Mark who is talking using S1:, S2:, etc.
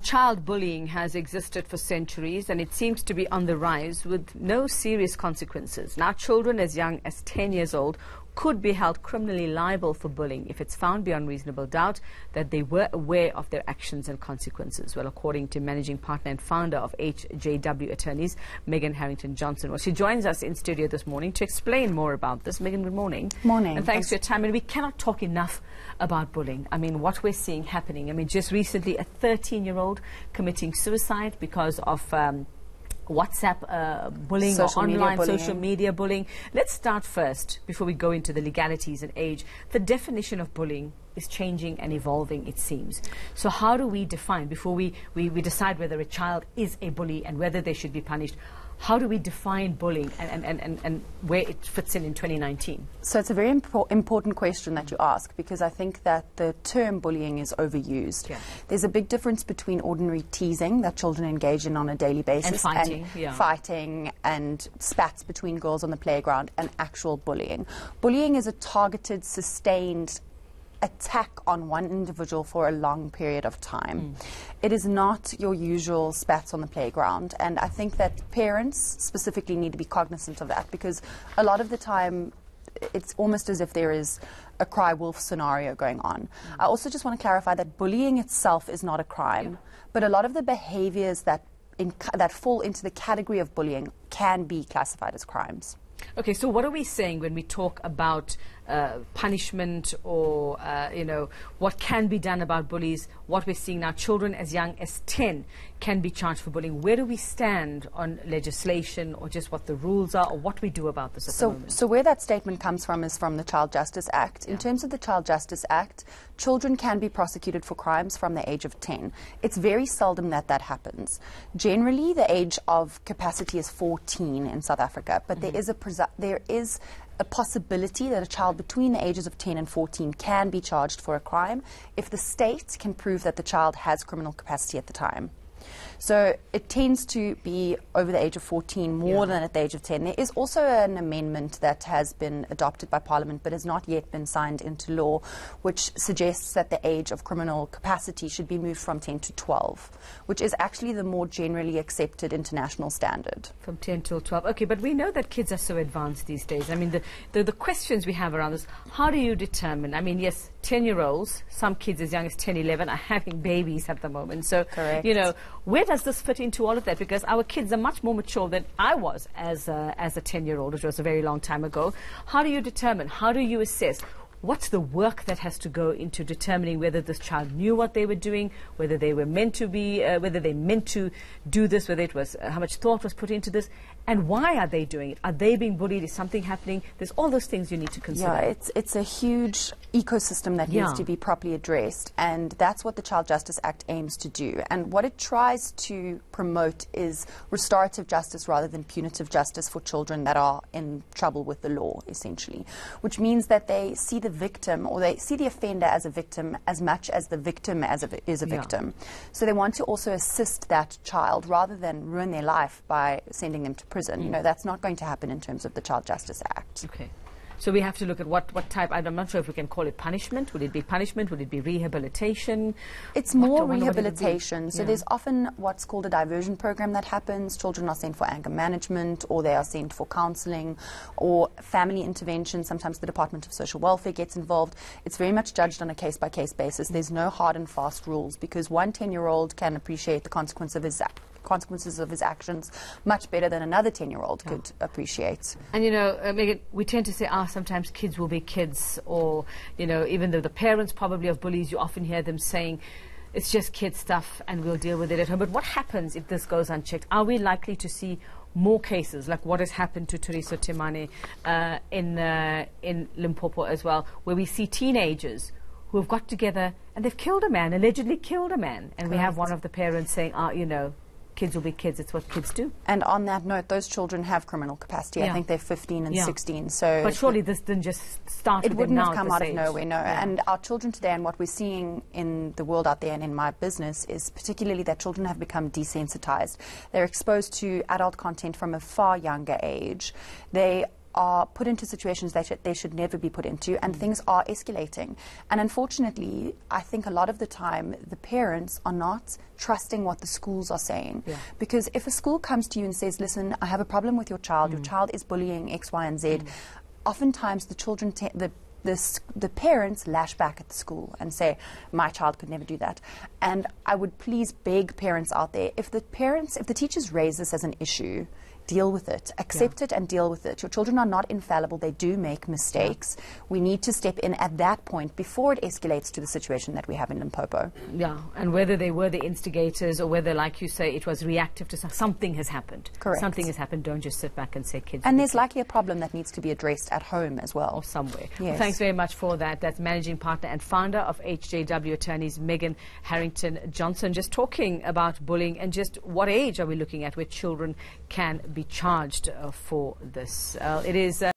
S1: child bullying has existed for centuries, and it seems to be on the rise with no serious consequences. Now, children as young as 10 years old could be held criminally liable for bullying if it's found beyond reasonable doubt that they were aware of their actions and consequences. Well, according to managing partner and founder of HJW Attorneys, Megan Harrington-Johnson. Well, she joins us in studio this morning to explain more about this. Megan, good morning.
S2: Morning.
S1: And thanks for your time. And we cannot talk enough about bullying. I mean, what we're seeing happening. I mean, just recently, a 13-year-old committing suicide because of WhatsApp bullying or online social media bullying. Let's start first, before we go into the legalities and age. The definition of bullying is changing and evolving, it seems. So how do we define, before we decide whether a child is a bully and whether they should be punished, how do we define bullying and where it fits in 2019?
S2: So it's a very important question that you ask, because I think that the term bullying is overused.
S1: Yeah.
S2: There's a big difference between ordinary teasing that children engage in on a daily basis
S1: and
S2: fighting and spats between girls on the playground, and actual bullying. Bullying is a targeted, sustained attack on one individual for a long period of time. It is not your usual spats on the playground, and I think that parents specifically need to be cognizant of that, because a lot of the time it's almost as if there is a cry wolf scenario going on. I also just want to clarify that bullying itself is not a crime, but a lot of the behaviors that fall into the category of bullying can be classified as crimes.
S1: Okay, so what are we saying when we talk about punishment or, what can be done about bullies? What we're seeing now, children as young as 10 can be charged for bullying. Where do we stand on legislation, or just what the rules are, or what we do about this at the moment?
S2: So where that statement comes from is from the Child Justice Act. In terms of the Child Justice Act, children can be prosecuted for crimes from the age of 10. It's very seldom that that happens. Generally, the age of capacity is 14 in South Africa, but there is a possibility that a child between the ages of 10 and 14 can be charged for a crime if the state can prove that the child has criminal capacity at the time. So it tends to be over the age of 14 more than at the age of 10. There is also an amendment that has been adopted by Parliament but has not yet been signed into law, which suggests that the age of criminal capacity should be moved from 10 to 12, which is actually the more generally accepted international standard.
S1: From 10 till 12. Okay, but we know that kids are so advanced these days. I mean, the questions we have around this, how do you determine? I mean, yes, 10-year-olds, some kids as young as 10, 11 are having babies at the moment. So,
S2: correct.
S1: Where does this fit into all of that? Because our kids are much more mature than I was as a 10-year-old, which was a very long time ago. How do you determine? How do you assess? What's the work that has to go into determining whether this child knew what they were doing, whether they were meant to be, whether they meant to do this, whether it was, how much thought was put into this, and why are they doing it? Are they being bullied? Is something happening? There's all those things you need to consider.
S2: Yeah, it's a huge ecosystem that needs to be properly addressed, and that's what the Child Justice Act aims to do. And what it tries to promote is restorative justice rather than punitive justice for children that are in trouble with the law, essentially, which means that they see the victim, or they see the offender as a victim as much as the victim is a victim. So they want to also assist that child rather than ruin their life by sending them to prison. That's not going to happen in terms of the Child Justice Act.
S1: Okay. So we have to look at what type. I'm not sure if we can call it punishment. Would it be punishment? Would it be rehabilitation?
S2: It's more rehabilitation. So there's often what's called a diversion program that happens. Children are sent for anger management, or they are sent for counseling or family intervention. Sometimes the Department of Social Welfare gets involved. It's very much judged on a case-by-case basis. There's no hard and fast rules, because one 10-year-old can appreciate the consequences of his actions much better than another 10-year-old could appreciate.
S1: And Megan, we tend to say, sometimes kids will be kids, or even though the parents probably of bullies, you often hear them saying it's just kid stuff and we'll deal with it at home. But what happens if this goes unchecked? Are we likely to see more cases like what has happened to Teresa Temane in Limpopo as well, where we see teenagers who have got together and they've killed a man, allegedly killed a man, and we have one of the parents saying, kids will be kids, it's what kids do.
S2: And on that note, those children have criminal capacity. I think they're 15 and 16. So
S1: but surely this didn't just start
S2: It wouldn't have come out
S1: of
S2: nowhere, no. And our children today, and what we're seeing in the world out there and in my business, is particularly that children have become desensitized. They're exposed to adult content from a far younger age. They are put into situations they should never be put into, and things are escalating. And unfortunately, I think a lot of the time the parents are not trusting what the schools are saying.
S1: Yeah.
S2: Because if a school comes to you and says, listen, I have a problem with your child is bullying X, Y, and Z, oftentimes the children, the parents lash back at the school and say, my child could never do that. And I would please beg parents out there, if the teachers raise this as an issue, deal with it, accept it and deal with it. Your children are not infallible. They do make mistakes. We need to step in at that point before it escalates to the situation that we have in Limpopo.
S1: Yeah, and whether they were the instigators or whether, like you say, it was reactive to something has happened.
S2: Correct.
S1: Something has happened. Don't just sit back and say kids.
S2: And there's likely a problem that needs to be addressed at home as well.
S1: Or somewhere.
S2: Yes.
S1: Well, thanks very much for that. That's managing partner and founder of HJW Attorneys, Megan Harrington Johnson, just talking about bullying and just what age are we looking at where children can be charged for this. It is